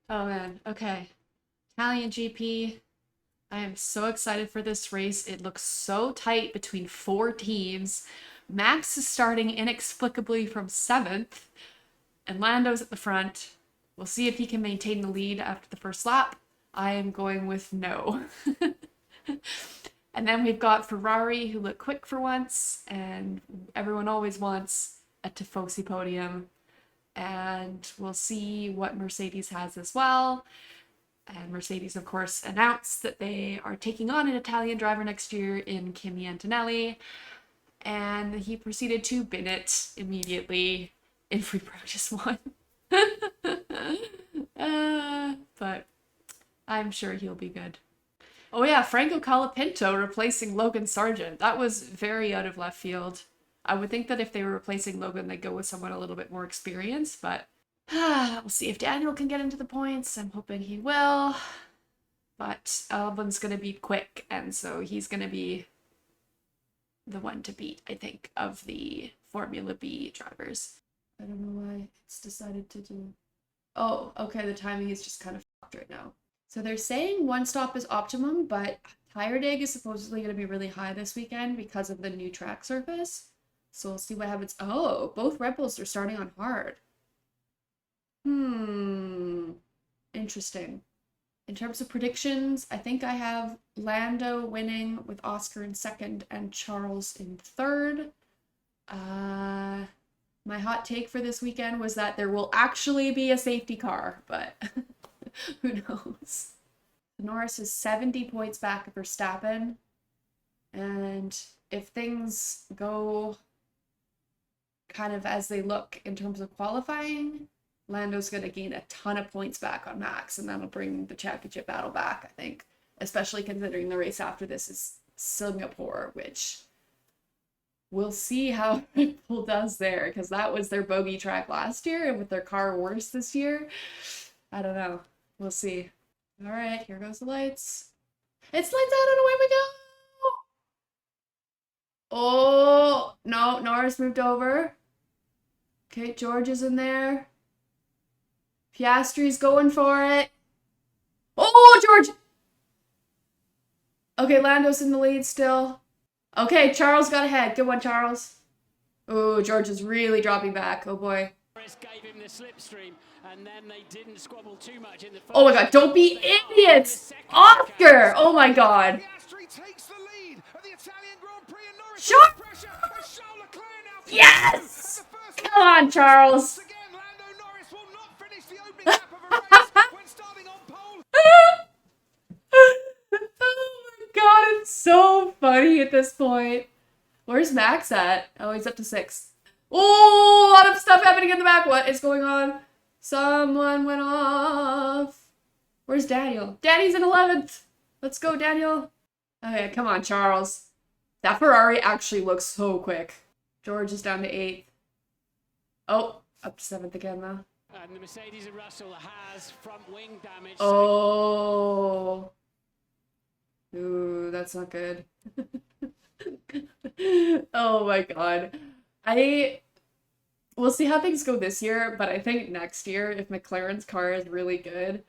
Oh man, okay. Italian GP. I am so excited for this race. It looks so tight between four teams. Max is starting inexplicably from seventh, and Lando's at the front. We'll see if he can maintain the lead after the first lap. I am going with no. And then we've got Ferrari, who look quick for once, and everyone always wants a Tifosi podium. And we'll see what Mercedes has as well. And Mercedes, of course, announced that they are taking on an Italian driver next year in Kimi Antonelli. And he proceeded to bin it immediately in free practice one. But I'm sure he'll be good. Oh yeah, Franco Colapinto replacing Logan Sargent. That was very out of left field. I would think that if they were replacing Logan, they'd go with someone a little bit more experienced, but we'll see if Daniel can get into the points. I'm hoping he will. But Albon's going to be quick, and so he's going to be the one to beat, I think, of the Formula B drivers. I don't know why it's decided to do. Oh, okay, the timing is just kind of fucked right now. So they're saying one stop is optimum, but tire dig is supposedly going to be really high this weekend because of the new track surface. So we'll see what happens. Oh, both Red Bulls are starting on hard. Interesting. In terms of predictions, I think I have Lando winning with Oscar in second and Charles in third. My hot take for this weekend was that there will actually be a safety car, but who knows? Norris is 70 points back of Verstappen, and if things go kind of as they look in terms of qualifying, Lando's going to gain a ton of points back on Max, and that'll bring the championship battle back, I think, especially considering the race after this is Singapore, which we'll see how Red Bull does there, because that was their bogey track last year, and with their car worse this year, I don't know. We'll see. All right, here goes the lights. It's lights out and away we go! Oh, no, Norris moved over. Okay, George is in there. Piastri's going for it. Oh, George! Okay, Lando's in the lead still. Okay, Charles got ahead. Good one, Charles. Oh, George is really dropping back. Oh, boy. Gave him the slipstream, and then they didn't squabble too much in the Oh, my God. Don't be idiots! Oscar! Oh, my God. Shut! Yes! Come on, Charles. Oh my God, it's so funny at this point. Where's Max at? Oh, he's up to 6. Oh, a lot of stuff happening in the back. What is going on? Someone went off. Where's Daniel? Danny's in 11th. Let's go, Daniel. Okay, come on, Charles. That Ferrari actually looks so quick. George is down to 8th. Oh, up to 7th again, though. And the Mercedes and Russell has front wing damage. Oh. Ooh, that's not good. Oh my God. We'll see how things go this year, but I think next year, if McLaren's car is really good,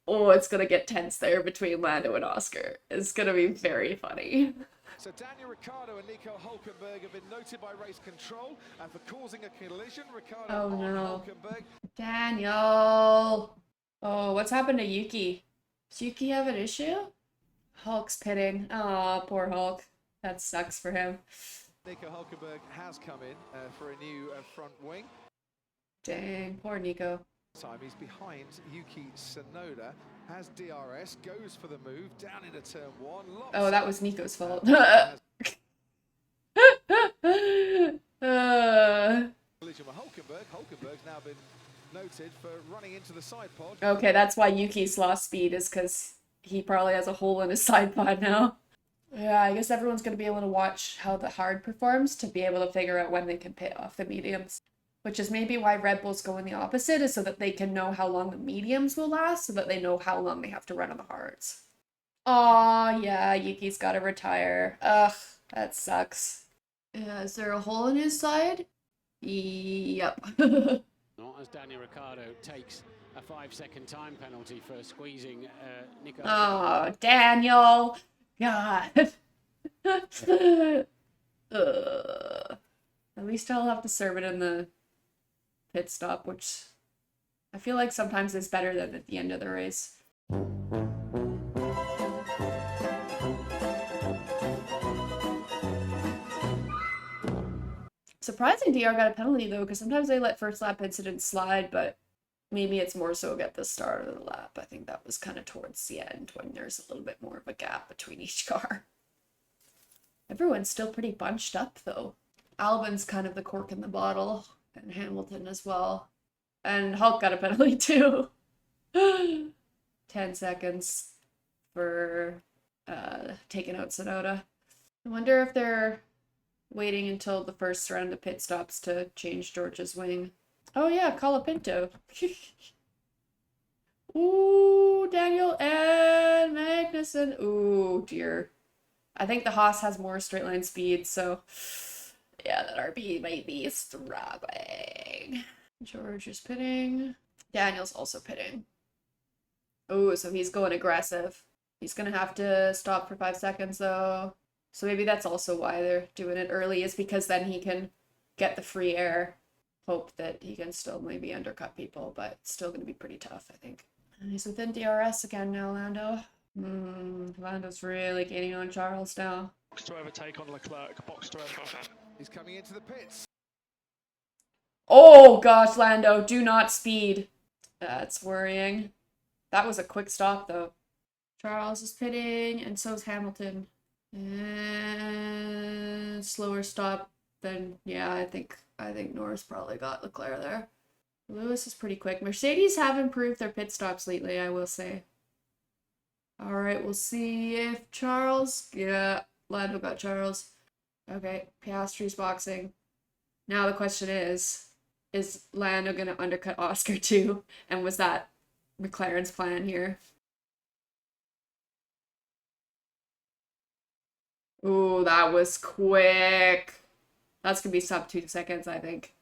oh, it's gonna get tense there between Lando and Oscar. It's gonna be very funny. So Daniel Ricciardo and Nico Hulkenberg have been noted by race control and for causing a collision. Ricciardo Oh no. Hulkenberg. Daniel! Oh, what's happened to Yuki? Does Yuki have an issue? Hulk's pitting. Oh, poor Hulk. That sucks for him. Nico Hulkenberg has come in for a new front wing. Dang, poor Nico. Time he's behind Yuki Tsunoda, has DRS, goes for the move, down into turn 1. Oh, that was Nico's fault. Collision with Hulkenberg. Hulkenberg's now been noted for running into the side pod. Okay, that's why Yuki's lost speed, is because he probably has a hole in his side pod now. Yeah, I guess everyone's going to be able to watch how the hard performs to be able to figure out when they can pit off the mediums. Which is maybe why Red Bull's going the opposite, is so that they can know how long the mediums will last, so that they know how long they have to run on the hards. Aw, yeah, Yuki's gotta retire. Ugh, that sucks. Yeah, is there a hole in his side? Yep. Not as Daniel Ricciardo takes a 5-second time penalty for squeezing Nico. Oh, Daniel. God. At least I'll have to serve it in the pit stop, which I feel like sometimes is better than at the end of the race. Surprising DR got a penalty though, because sometimes they let first lap incidents slide, but maybe it's more so at the start of the lap. I think that was kind of towards the end when there's a little bit more of a gap between each car. Everyone's still pretty bunched up though. Albon's kind of the cork in the bottle, and Hamilton as well. And Hulk got a penalty too. 10 seconds for taking out Sonoda. I wonder if they're waiting until the first round of pit stops to change George's wing. Oh yeah, Colapinto. Ooh, Daniel and Magnussen. Ooh, dear. I think the Haas has more straight line speed, so yeah, that RB might be struggling. George is pitting. Daniel's also pitting. Ooh, so he's going aggressive. He's gonna have to stop for 5 seconds though. So maybe that's also why they're doing it early, is because then he can get the free air. Hope that he can still maybe undercut people, but it's still going to be pretty tough, I think. And he's within DRS again now, Lando. Lando's really gaining on Charles now. Box to overtake on Leclerc, box to overtake. He's coming into the pits. Oh gosh, Lando, do not speed. That's worrying. That was a quick stop though. Charles is pitting, and so is Hamilton. And slower stop than, yeah, I think Norris probably got Leclerc there. Lewis is pretty quick. Mercedes have improved their pit stops lately, I will say. All right, we'll see if Charles, yeah, Lando got Charles. Okay, Piastri's boxing. Now the question is Lando going to undercut Oscar too? And was that McLaren's plan here? Ooh, that was quick. That's going to be sub 2 seconds, I think.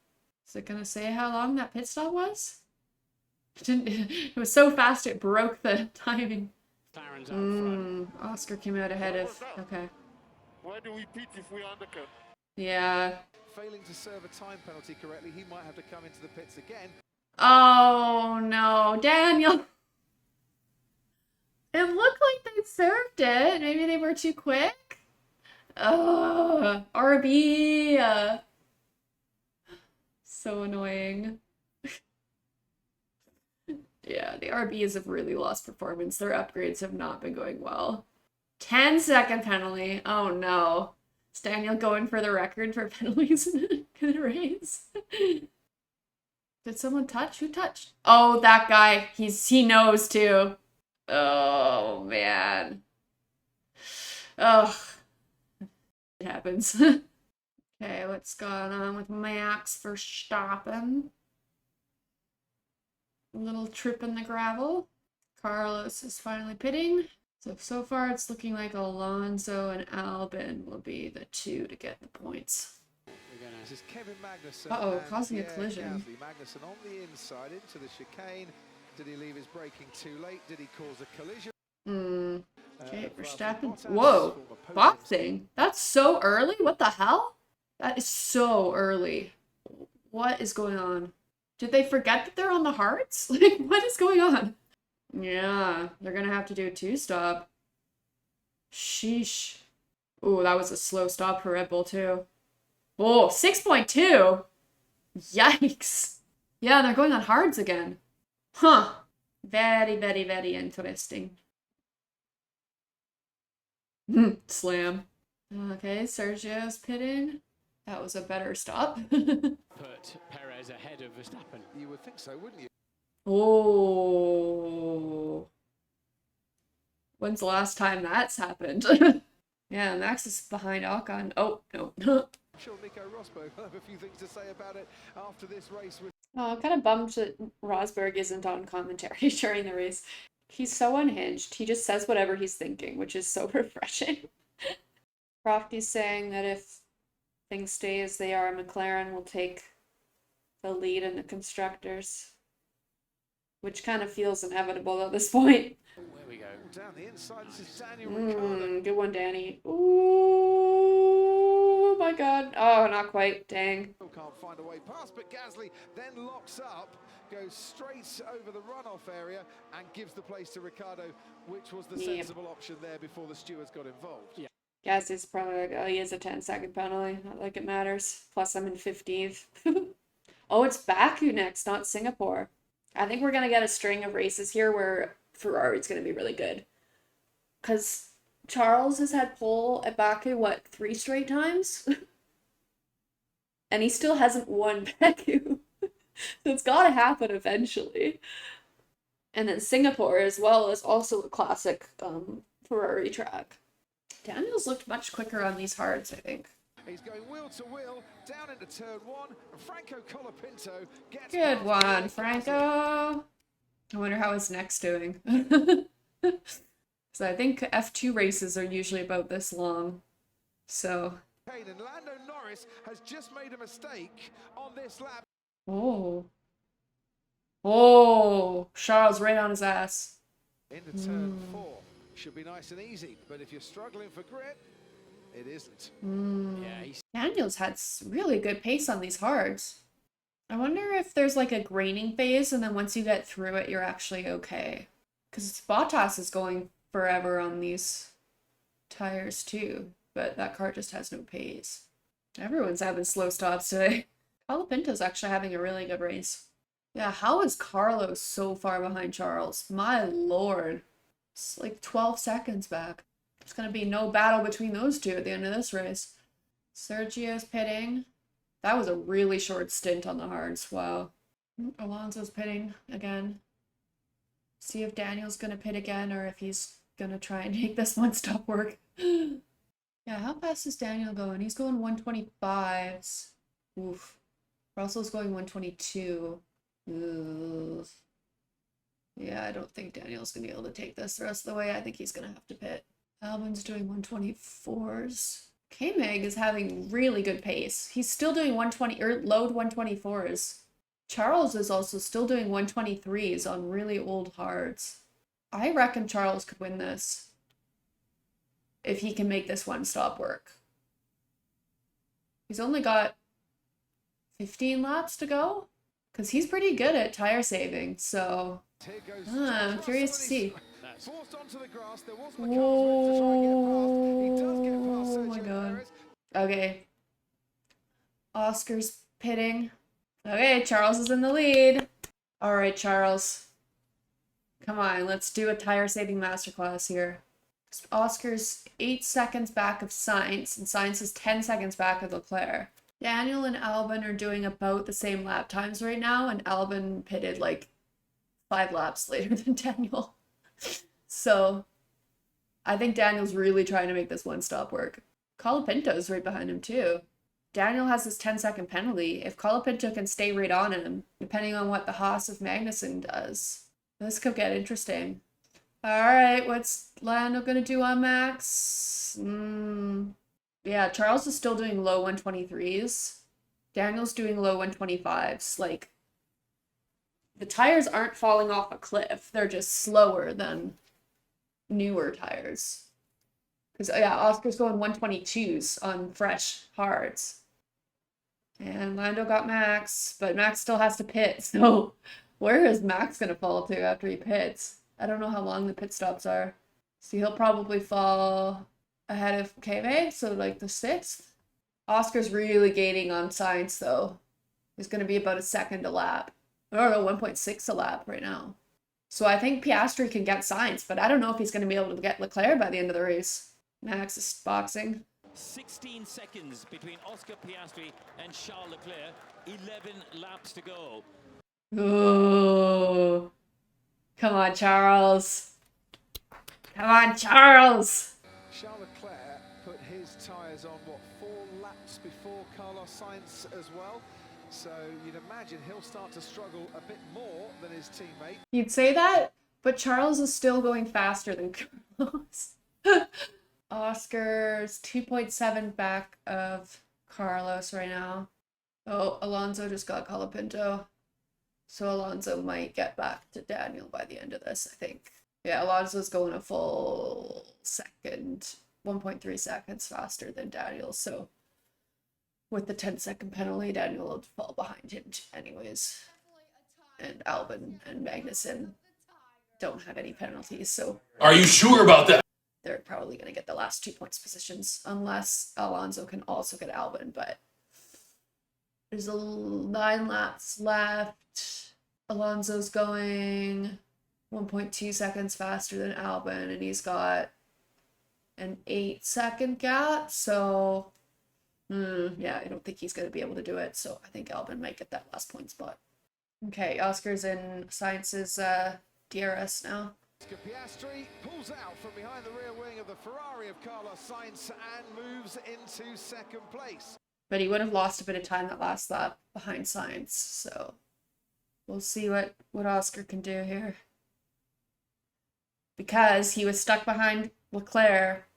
Is it going to say how long that pit stop was? It was so fast it broke the timing. McLaren's out front. Oscar came out ahead of... Okay. Why do we pit if we undercut? Yeah. Failing to serve a time penalty correctly, he might have to come into the pits again. Oh, no. Daniel. It looked like they served it. Maybe they were too quick? RB. So annoying. Yeah, the RBs have really lost performance. Their upgrades have not been going well. 10-second penalty. Oh no. Is Daniel going for the record for penalties in the race? Did someone touch? Who touched? Oh, that guy. He knows too. Oh man. Oh. It happens. Okay, what's going on with Max for stopping? A little trip in the gravel. Carlos is finally pitting. So far it's looking like Alonso and Albon will be the two to get the points. This is Kevin Magnussen. Uh-oh, and causing a Pierre collision. Gasly. Magnussen on the inside into the chicane. Did he leave his braking too late? Did he cause a collision? Okay, Verstappen. Whoa, boxing? That's so early? What the hell? That is so early. What is going on? Did they forget that they're on the hards? Like, what is going on? Yeah, they're gonna have to do a 2-stop. Sheesh. Ooh, that was a slow stop for Red Bull too. Oh, 6.2? Yikes. Yeah, they're going on hards again. Huh. Very, very, very interesting. Slam. Okay, Sergio's pitting. That was a better stop. Put Perez ahead of Verstappen. You would think so, wouldn't you? Oh. When's the last time that's happened? Yeah, Max is behind Ocon. Oh, no. I'm sure Nico Rosberg will have a few things to say about it after this race. Oh, I'm kind of bummed that Rosberg isn't on commentary during the race. He's so unhinged. He just says whatever he's thinking, which is so refreshing. Crofty's saying that if things stay as they are, McLaren will take the lead in the constructors. which kind of feels inevitable at this point. There we go. Down the inside, this is Daniel Ricciardo. Good one, Danny. Ooh, my God. Oh, not quite. Dang. Can't find a way past, but Gasly then locks up, goes straight over the runoff area and gives the place to Ricciardo, which was the sensible option there before the stewards got involved. Yeah. Gasly's probably like, oh, he has a 10-second penalty. Not like it matters. Plus, I'm in 15th. Oh, it's Baku next, not Singapore. I think we're going to get a string of races here where Ferrari's going to be really good. Because Charles has had pole at Baku, what, 3 straight times? And he still hasn't won Baku. So it's got to happen eventually. And then Singapore as well is also a classic Ferrari track. Daniel's looked much quicker on these hards, I think. He's going wheel to wheel down into turn 1, and Franco Colapinto gets Good one, Franco. I wonder how his neck's doing. So I think F2 races are usually about this long. So. And Lando Norris has just made a mistake on this lap. Oh. Oh, Charles right on his ass. Into turn 4. Should be nice and easy, but if you're struggling for grip, it isn't. Yeah, Daniel's had really good pace on these hards. I wonder if there's like a graining phase and then once you get through it, you're actually okay. Because Bottas is going forever on these tires too, but that car just has no pace. Everyone's having slow stops today. Colapinto's actually having a really good race. Yeah, how is Carlos so far behind Charles? My lord. It's like 12 seconds back. There's going to be no battle between those two at the end of this race. Sergio's pitting. That was a really short stint on the hards. Wow. Alonso's pitting again. See if Daniel's going to pit again or if he's going to try and make this one stop work. Yeah, how fast is Daniel going? He's going 125s. Oof. Russell's going 122. Oof. Yeah, I don't think Daniel's going to be able to take this the rest of the way. I think he's going to have to pit. Albon's doing 124s. KMag is having really good pace. He's still doing 120 or load 124s. Charles is also still doing 123s on really old hards. I reckon Charles could win this if he can make this one stop work. He's only got 15 laps to go because he's pretty good at tire saving. So I'm curious to see. Forced onto the grass. There was McLaren to try and get past. He does get past Oh my Sergio god. Perez. Okay. Oscar's pitting. Okay, Charles is in the lead. All right, Charles. Come on, let's do a tire saving masterclass here. Oscar's 8 seconds back of Sainz, and Sainz is 10 seconds back of Leclerc. Daniel and Albon are doing about the same lap times right now, and Albon pitted like 5 laps later than Daniel. So I think Daniel's really trying to make this one stop work. Colapinto's right behind him too. Daniel has this 10-second penalty. If Colapinto can stay right on him, depending on what the Haas of Magnussen does, this could get interesting. Alright, what's Lando gonna do on Max? Yeah, Charles is still doing low 123s. Daniel's doing low 125s. Like, the tires aren't falling off a cliff. They're just slower than newer tires. Because, yeah, Oscar's going 122s on fresh hards. And Lando got Max, but Max still has to pit. So where is Max going to fall to after he pits? I don't know how long the pit stops are. So he'll probably fall ahead of KMag, so like the 6th. Oscar's really gaining on Sainz, though. He's going to be about a second a lap. I don't know, 1.6 a lap right now. So I think Piastri can get Sainz, but I don't know if he's going to be able to get Leclerc by the end of the race. Max is boxing. 16 seconds between Oscar Piastri and Charles Leclerc. 11 laps to go. Ooh. Come on, Charles. Come on, Charles. Charles Leclerc put his tyres on, 4 laps before Carlos Sainz as well. So you'd imagine he'll start to struggle a bit more than his teammate. You'd say that, but Charles is still going faster than Carlos. Oscar's 2.7 back of Carlos right now. Oh, Alonso just got Colapinto. So Alonso might get back to Daniel by the end of this, I think. Yeah, Alonso's going a full second, 1.3 seconds faster than Daniel. So with the 10-second penalty, Daniel will fall behind him anyways. And Albon and Magnussen don't have any penalties, so... Are you sure about that? They're probably going to get the last 2 points positions, unless Alonso can also get Albon, but... There's 9 laps left. Alonso's going 1.2 seconds faster than Albon, and he's got an 8-second gap, so... yeah, I don't think he's going to be able to do it, so I think Albon might get that last point spot. Okay, Oscar's in Sainz's DRS now. Piastri pulls out from behind the rear wing of the Ferrari of Carlos Sainz and moves into second place. But he would have lost a bit of time that last lap behind Sainz, so we'll see what Oscar can do here. Because he was stuck behind Leclerc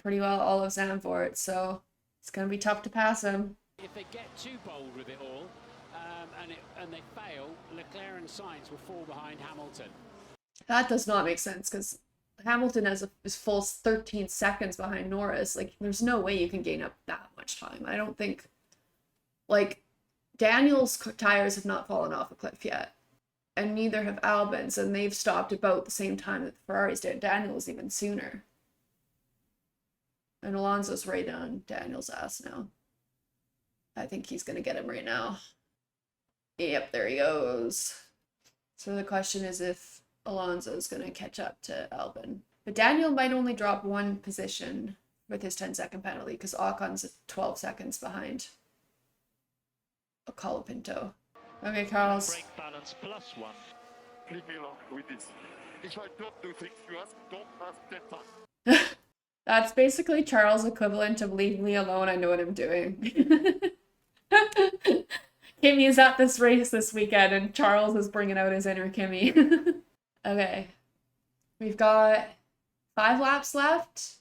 pretty well all of Zandvoort, so it's going to be tough to pass him. If they get too bold with it all, and they fail, Leclerc and Sainz will fall behind Hamilton. That does not make sense, because Hamilton has his full 13 seconds behind Norris. Like, there's no way you can gain up that much time. I don't think... Like, Daniel's tires have not fallen off a cliff yet. And neither have Albon's, and they've stopped about the same time that the Ferraris did. Daniel's even sooner. And Alonso's right on Daniel's ass now. I think he's going to get him right now. Yep, there he goes. So the question is if Alonso's going to catch up to Albon. But Daniel might only drop 1 position with his 10-second penalty, because Ocon's 12 seconds behind Colapinto. Okay, Carlos. Brake balance +1. Leave me alone with this. If I don't do things you ask, don't ask 10 times. That's basically Charles' equivalent of leave me alone, I know what I'm doing. Kimmy is at this race this weekend, and Charles is bringing out his inner Kimmy. Okay. We've got 5 laps left.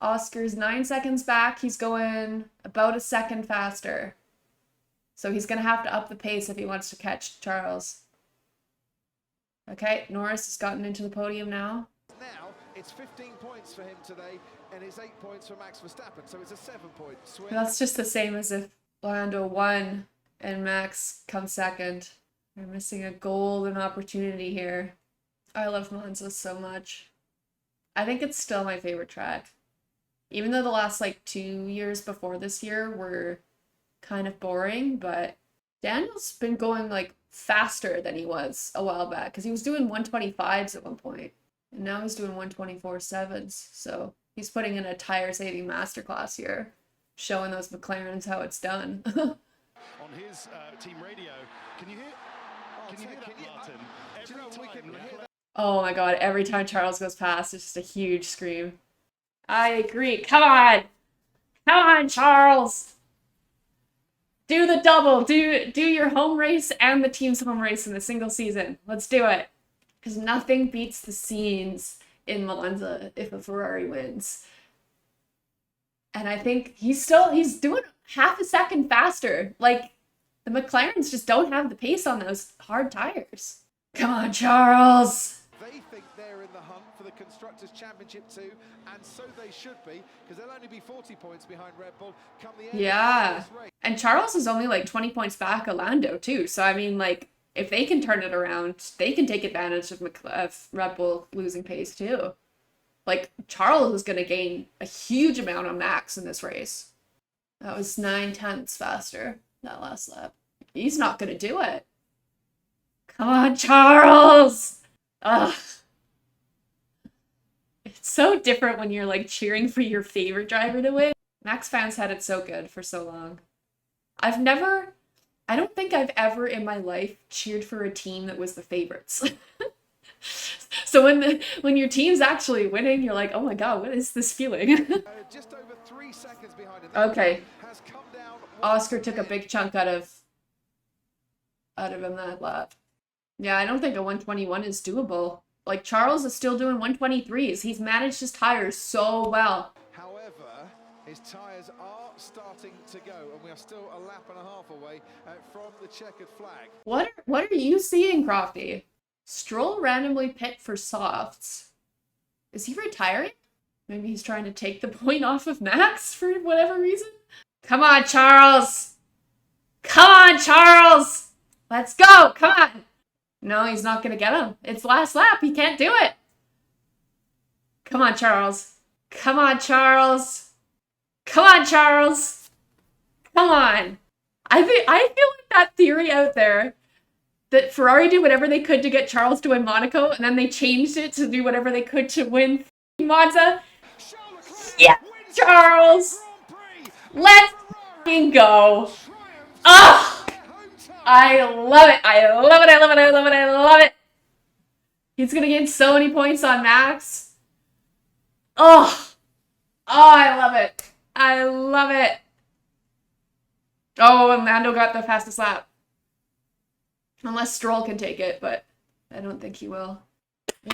Oscar's 9 seconds back. He's going about a second faster. So he's going to have to up the pace if he wants to catch Charles. Okay, Norris has gotten into the podium now. Now, it's 15 points for him today, and it's 8 points for Max Verstappen, so it's a 7-point swing. That's just the same as if Lando won and Max comes second. We're missing a golden opportunity here. I love Monza so much. I think it's still my favorite track. Even though the last 2 years before this year were kind of boring, but Daniel's been going faster than he was a while back, because he was doing 125s at one point, and now he's doing 124.7s. So he's putting in a tire saving masterclass here, showing those McLarens how it's done. On his team radio, can you hear? Can you hear that, Martin? Every time Leclerc... Oh my god, every time Charles goes past, it's just a huge scream. I agree. Come on! Come on, Charles! Do the double. Do your home race and the team's home race in a single season. Let's do it. Because nothing beats the scenes in Monza if a Ferrari wins. And I think he's doing half a second faster. The McLarens just don't have the pace on those hard tires. Come on, Charles! They think they're in the hunt for the Constructors' Championship too, and so they should be, because they'll only be 40 points behind Red Bull come the end of this race. And Charles is only 20 points back of Lando too, so I mean, if they can turn it around, they can take advantage of Red Bull losing pace too. Charles is going to gain a huge amount on Max in this race. That was 9/10 faster that last lap. He's not going to do it. Come on, Charles! Ugh. It's so different when you're cheering for your favorite driver to win. Max fans had it so good for so long. I don't think I've ever in my life cheered for a team that was the favorites. So when your team's actually winning, you're like, oh my god, what is this feeling? Just over 3 seconds behind him. Okay. Has come down Oscar took a big chunk out of him that lap. Yeah, I don't think a 121 is doable. Charles is still doing 123s. He's managed his tires so well. However, His tyres are starting to go, and we are still a lap and a half away from the checkered flag. What are you seeing, Crofty? Stroll randomly pit for softs. Is he retiring? Maybe he's trying to take the point off of Max for whatever reason? Come on, Charles! Come on, Charles! Let's go! Come on! No, he's not gonna get him. It's last lap. He can't do it. Come on, Charles. Come on, Charles. Come on, Charles. Come on. I feel like that theory out there that Ferrari did whatever they could to get Charles to win Monaco, and then they changed it to do whatever they could to win Monza. Yeah, Charles. Let's fucking go. Oh, I love it. I love it. I love it. I love it. I love it. He's going to gain so many points on Max. Oh, I love it. I love it. Oh, and Lando got the fastest lap. Unless Stroll can take it, but I don't think he will.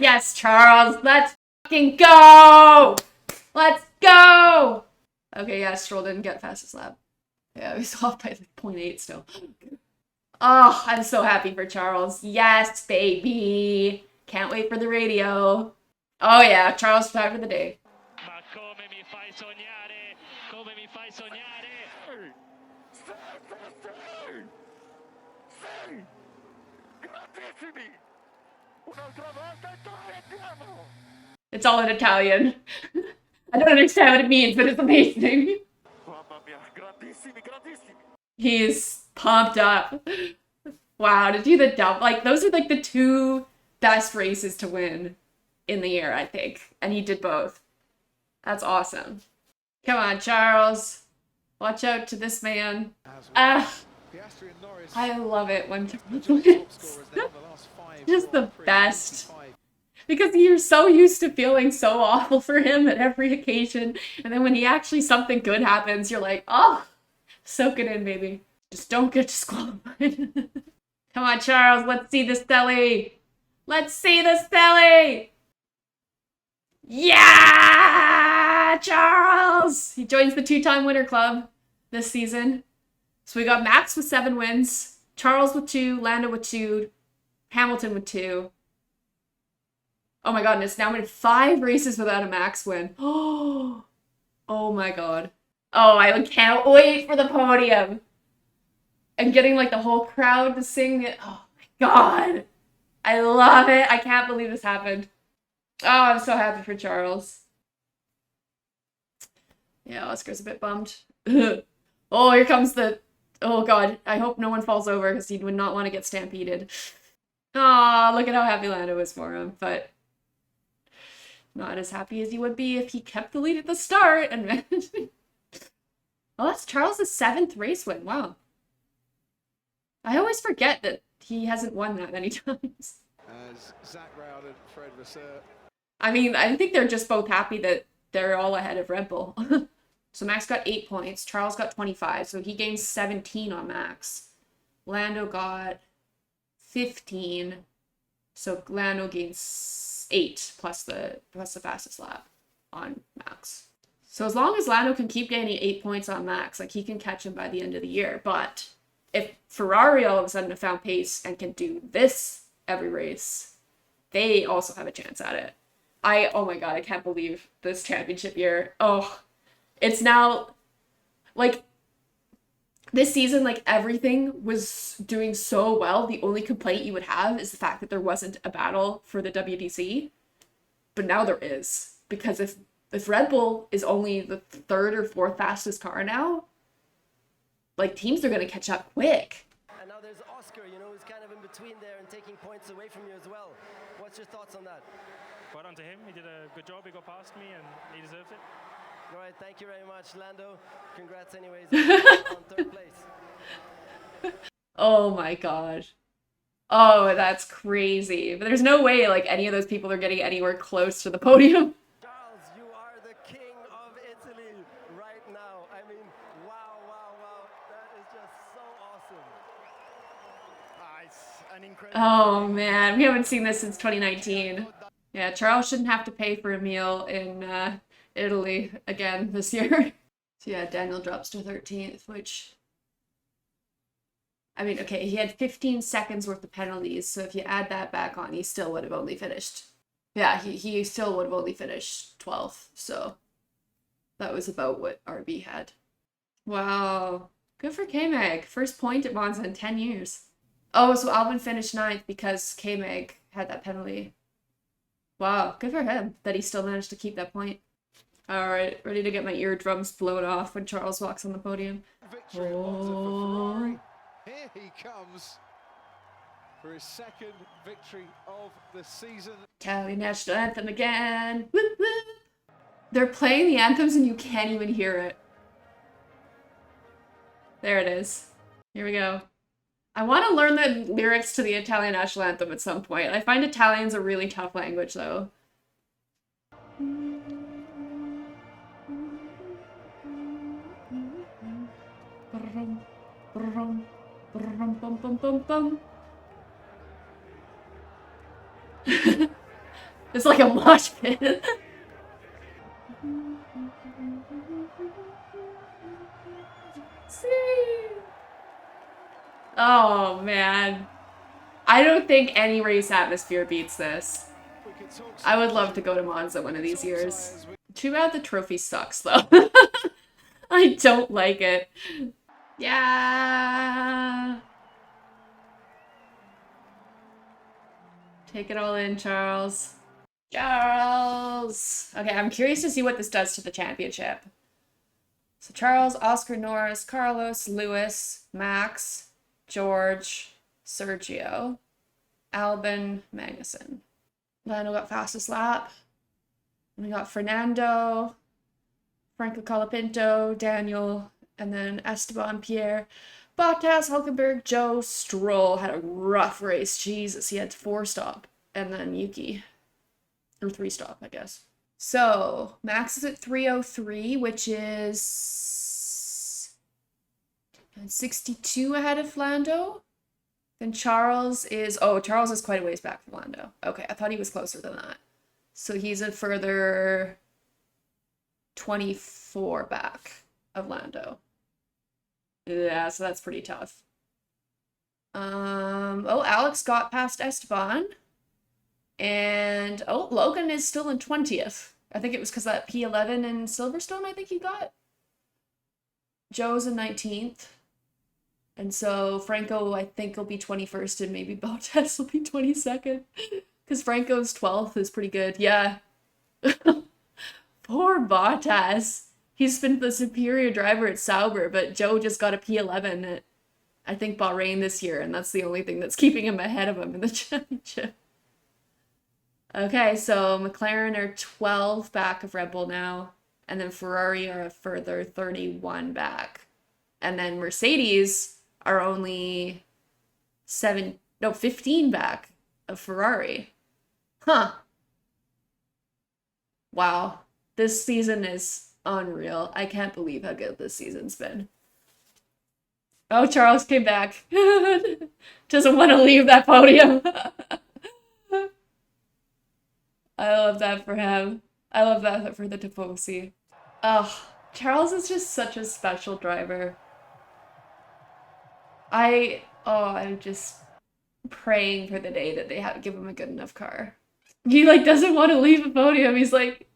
Yes, Charles. Let's fucking go. Let's go. Okay, yeah, Stroll didn't get fastest lap. Yeah, he's off by 0.8 still. Oh, I'm so happy for Charles. Yes, baby. Can't wait for the radio. Oh yeah, Charles tied for the day. Ma come mi fai sognare, come mi fai sognare. It's all in Italian. I don't understand what it means, but it's amazing. He's pumped up. Wow, to do the double, like those are like the two best races to win in the year, I think. And he did both. That's awesome. Come on, Charles. Watch out to this man. I love it when Charles wins. Just the best. Because you're so used to feeling so awful for him at every occasion. And then when he actually something good happens, you're like, oh, soak it in, baby. Just don't get disqualified. Come on, Charles. Let's see the Stelly. Let's see the Stelly. Yeah, Charles. He joins the two-time winner club this season. So we got Max with 7 wins, Charles with 2, Lando with 2, Hamilton with 2. Oh my god, and it's now been 5 races without a Max win. Oh my god. Oh, I can't wait for the podium. And getting like the whole crowd to sing it. Oh my god. I love it. I can't believe this happened. Oh, I'm so happy for Charles. Yeah, Oscar's a bit bummed. Oh, here comes the... Oh god, I hope no one falls over because he would not want to get stampeded. Aw, look at how happy Lando is for him, but not as happy as he would be if he kept the lead at the start and managed. Oh, that's Charles' 7th race win. Wow. I always forget that he hasn't won that many times. As Zach Rowd and Fred Vasseur. I mean, I think they're just both happy that they're all ahead of Red Bull. So Max got 8 points. Charles got 25, so he gained 17 on Max. Lando got 15, so Lando gains 8 plus the fastest lap on Max. So as long as Lando can keep gaining 8 points on Max, like he can catch him by the end of the year. But if Ferrari all of a sudden have found pace and can do this every race, they also have a chance at it. Oh my god, I can't believe this championship year. Oh, it's now, like, this season, like, everything was doing so well. The only complaint you would have is the fact that there wasn't a battle for the WDC. But now there is. Because if Red Bull is only the 3rd or 4th fastest car now, like, teams are going to catch up quick. And now there's Oscar, you know, who's kind of in between there and taking points away from you as well. What's your thoughts on that? Well done to him. He did a good job. He got past me and he deserved it. All right, thank you very much, Lando. Congrats anyways on 3rd place. Oh my god. Oh, that's crazy. But there's no way, like, any of those people are getting anywhere close to the podium. Charles, you are the king of Italy right now. I mean, wow. That is just so awesome. It's an incredible... Oh man, we haven't seen this since 2019. Yeah, Charles shouldn't have to pay for a meal in Italy again this year. So yeah, Daniel drops to 13th, which, I mean, okay, he had 15 seconds worth of penalties, so if you add that back on, he still would have only finished. Yeah, he still would have only finished 12th, so that was about what RB had. Wow, good for KMag. First point at Monza in 10 years. Oh, so Albon finished 9th because KMag had that penalty. Wow, good for him that he still managed to keep that point. All right, ready to get my eardrums blown off when Charles walks on the podium. Victory at Monza for Ferrari. Here he comes for his second victory of the season. Italian national anthem again. Whoop, whoop. They're playing the anthems and you can't even hear it. There it is. Here we go. I want to learn the lyrics to the Italian national anthem at some point. I find Italian's a really tough language, though. It's like a mosh pit. Oh man, I don't think any race atmosphere beats this. I would love to go to Monza one of these years. Too bad the trophy sucks though. I don't like it. Yeah. Take it all in, Charles. Charles! Okay, I'm curious to see what this does to the championship. So Charles, Oscar, Norris, Carlos, Lewis, Max, George, Sergio, Albon, Magnussen. Lando got fastest lap. And we got Fernando, Franco Colapinto, Daniel, and then Esteban, Pierre, Bottas, Hulkenberg, Joe, Stroll had a rough race. Jesus, he had 4 stop. And then Yuki. Or 3 stop, I guess. So, Max is at 303, which is 62 ahead of Lando. Then Charles is... Oh, Charles is quite a ways back from Lando. Okay, I thought he was closer than that. So he's a further 24 back of Lando. Yeah, so that's pretty tough. Oh, Alex got past Esteban. And, oh, Logan is still in 20th. I think it was because that P11 in Silverstone, I think he got. Joe's in 19th. And so Franco, I think, will be 21st, and maybe Bottas will be 22nd. Because Franco's 12th is pretty good. Yeah. Poor Bottas. He's been the superior driver at Sauber, but Joe just got a P11 at, I think, Bahrain this year, and that's the only thing that's keeping him ahead of him in the championship. Okay, so McLaren are 12 back of Red Bull now, and then Ferrari are a further 31 back. And then Mercedes are only 15 back of Ferrari. Huh. Wow. This season is unreal. I can't believe how good this season's been. Oh, Charles came back. Doesn't want to leave that podium. I love that for him. I love that for the Tifosi. Oh, Charles is just such a special driver. I'm just praying for the day that they give him a good enough car. He like doesn't want to leave the podium. He's like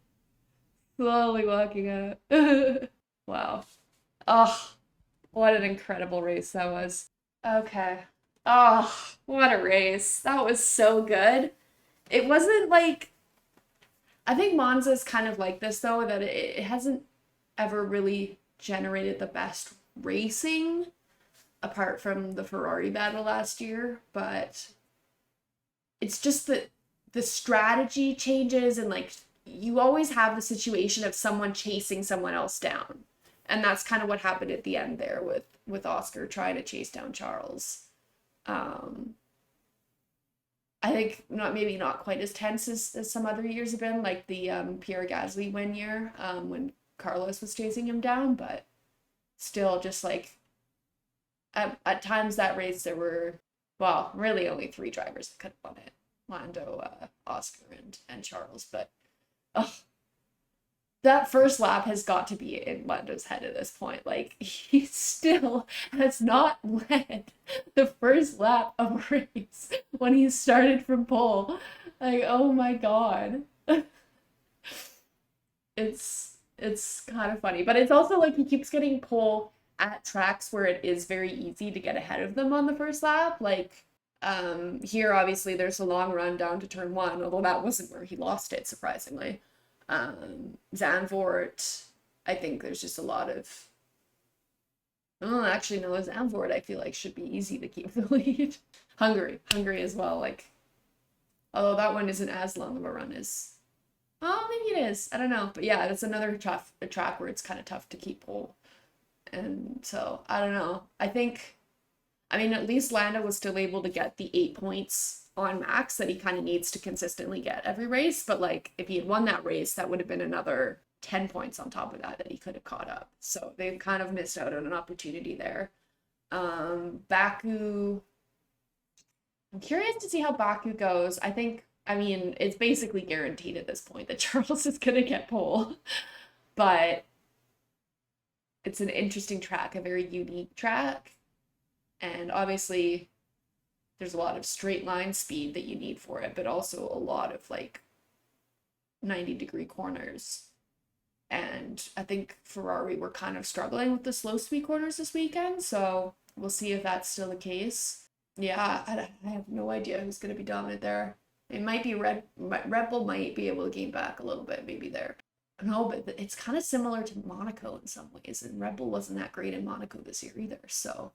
slowly walking out. Wow. Oh, what an incredible race that was. Okay. Oh, what a race. That was so good. It wasn't like... I think Monza's kind of like this, though, that it hasn't ever really generated the best racing, apart from the Ferrari battle last year, but it's just that the strategy changes, and, like, you always have the situation of someone chasing someone else down. And that's kind of what happened at the end there with Oscar trying to chase down Charles. I think maybe not quite as tense as some other years have been, like the Pierre Gasly win year when Carlos was chasing him down, but still just like at times that race there were, well, really only 3 drivers that could have won it. Lando, Oscar, and Charles, but that first lap has got to be in Lando's head at this point. Like, he still has not led the first lap of a race when he started from pole. Like, oh my god. It's kind of funny, but it's also like he keeps getting pole at tracks where it is very easy to get ahead of them on the first lap. Like, here obviously there's a long run down to turn 1, although that wasn't where he lost it, surprisingly. Zandvoort, I think there's just a lot of, oh, actually no, Zandvoort I feel like should be easy to keep the lead. Hungary as well, like, although that one isn't as long of a run as, oh, maybe it is, I don't know, but yeah, that's another track where it's kind of tough to keep pole, and so, I don't know, I mean, at least Lando was still able to get the 8 points on max that he kind of needs to consistently get every race, but like, if he had won that race, that would have been another 10 points on top of that he could have caught up, so they've kind of missed out on an opportunity there. Baku, I'm curious to see how Baku goes. I mean, it's basically guaranteed at this point that Charles is gonna get pole, but it's an interesting track, a very unique track, and obviously there's a lot of straight line speed that you need for it, but also a lot of like 90-degree corners. And I think Ferrari were kind of struggling with the slow speed corners this weekend, so we'll see if that's still the case. Yeah, I have no idea who's going to be dominant there. It might be Red Bull might be able to gain back a little bit, maybe there. No, but it's kind of similar to Monaco in some ways, and Red Bull wasn't that great in Monaco this year either, so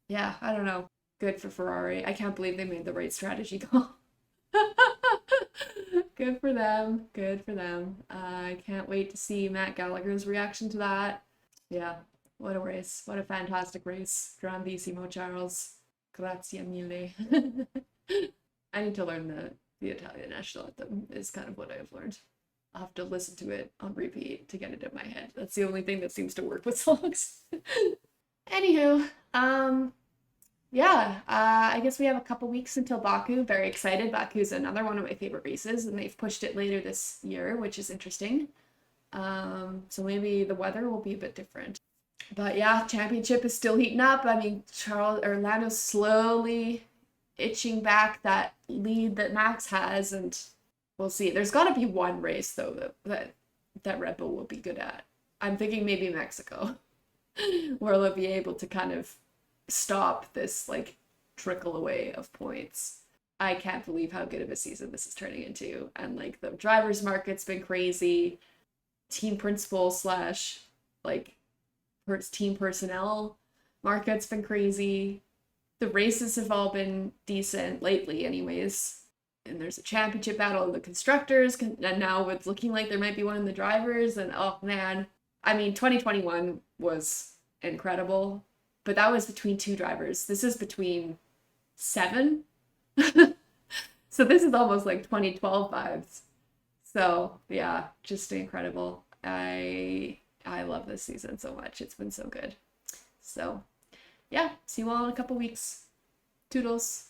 yeah, I don't know. Good for Ferrari. I can't believe they made the right strategy call. Good for them. Good for them. I can't wait to see Matt Gallagher's reaction to that. Yeah, what a race. What a fantastic race. Grandissimo, Charles. Grazie mille. I need to learn the Italian national anthem is kind of what I've learned. I'll have to listen to it on repeat to get it in my head. That's the only thing that seems to work with songs. Anywho, yeah, I guess we have a couple weeks until Baku. Very excited. Baku's another one of my favorite races, and they've pushed it later this year, which is interesting. So maybe the weather will be a bit different. But yeah, championship is still heating up. I mean, Lando's slowly itching back that lead that Max has, and we'll see. There's got to be one race though that Red Bull will be good at. I'm thinking maybe Mexico, where they'll be able to kind of stop this like trickle away of points. I can't believe how good of a season this is turning into, and like the drivers market's been crazy. Team principal / like team personnel market's been crazy. The races have all been decent lately anyways, and there's a championship battle of the constructors, and now it's looking like there might be one in the drivers, and oh man, I mean 2021 was incredible, but that was between 2 drivers. This is between 7. So this is almost like 2012 vibes. So yeah, just incredible. I love this season so much. It's been so good. So yeah, see you all in a couple weeks. Toodles.